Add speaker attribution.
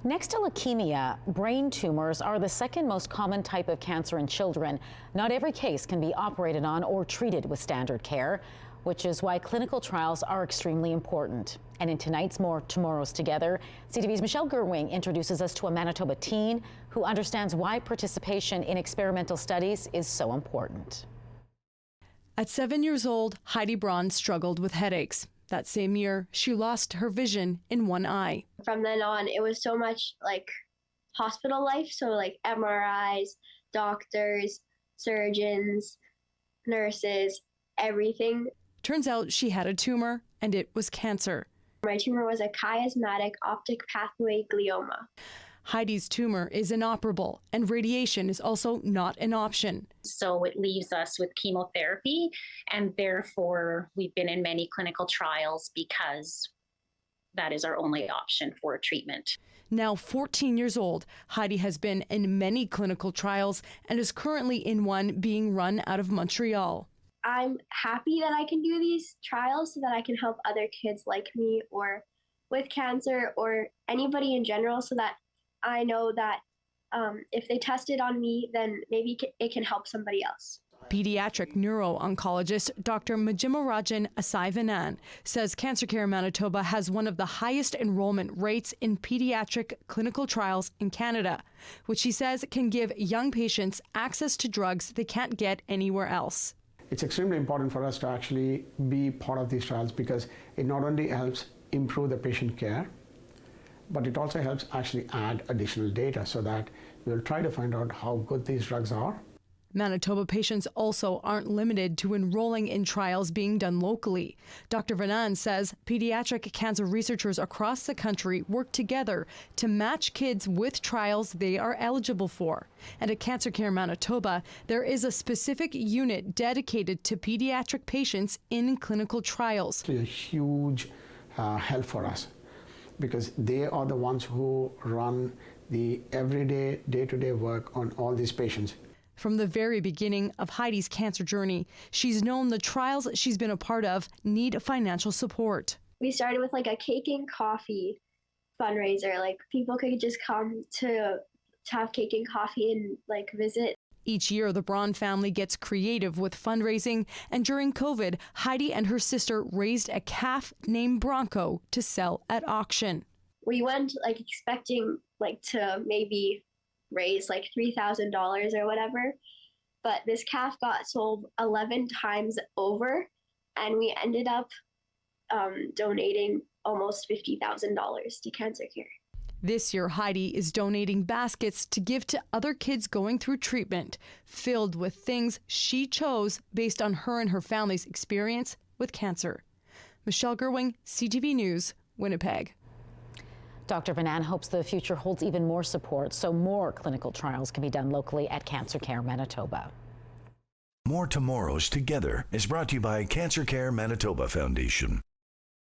Speaker 1: Next to leukemia, brain tumors are the second most common type of cancer in children. Not every case can be operated on or treated with standard care, which is why clinical trials are extremely important. And in tonight's More Tomorrows Together, CTV's Michelle Gerwing introduces us to a Manitoba teen who understands why participation in experimental studies is so important.
Speaker 2: At 7 years old, Heidi Braun struggled with headaches. That same year, she lost her vision in one eye.
Speaker 3: From then on, it was so much like hospital life, so like MRIs, doctors, surgeons, nurses, everything.
Speaker 2: Turns out she had a tumor, and it was cancer.
Speaker 3: My tumor was a chiasmatic optic pathway glioma.
Speaker 2: Heidi's tumor is inoperable, and radiation is also not an option.
Speaker 4: So it leaves us with chemotherapy, and therefore we've been in many clinical trials because that is our only option for treatment.
Speaker 2: Now 14 years old, Heidi has been in many clinical trials and is currently in one being run out of Montreal.
Speaker 3: I'm happy that I can do these trials so that I can help other kids like me or with cancer or anybody in general, so that I know that if they test it on me, then maybe it can help somebody else.
Speaker 2: Pediatric neuro-oncologist Dr. Majimarajan Asaivanan says Cancer Care Manitoba has one of the highest enrollment rates in pediatric clinical trials in Canada, which he says can give young patients access to drugs they can't get anywhere else.
Speaker 5: It's extremely important for us to actually be part of these trials because it not only helps improve the patient care, but it also helps actually add additional data so that we'll try to find out how good these drugs are.
Speaker 2: Manitoba patients also aren't limited to enrolling in trials being done locally. Dr. Vanan says pediatric cancer researchers across the country work together to match kids with trials they are eligible for. And at Cancer Care Manitoba, there is a specific unit dedicated to pediatric patients in clinical trials.
Speaker 5: It's a huge help for us because they are the ones who run the everyday, day-to-day work on all these patients.
Speaker 2: From the very beginning of Heidi's cancer journey, she's known the trials she's been a part of need financial support.
Speaker 3: We started with like a cake and coffee fundraiser. Like people could just come to have cake and coffee and like visit.
Speaker 2: Each year, the Braun family gets creative with fundraising, and during COVID, Heidi and her sister raised a calf named Bronco to sell at auction.
Speaker 3: We went like expecting like to maybe raise like $3,000 or whatever, but this calf got sold 11 times over, and we ended up donating almost $50,000 to Cancer Care.
Speaker 2: This year, Heidi is donating baskets to give to other kids going through treatment, filled with things she chose based on her and her family's experience with cancer. Michelle Gerwing, CTV News, Winnipeg.
Speaker 1: Dr. Vanan hopes the future holds even more support so more clinical trials can be done locally at Cancer Care Manitoba.
Speaker 6: More Tomorrows Together is brought to you by Cancer Care Manitoba Foundation.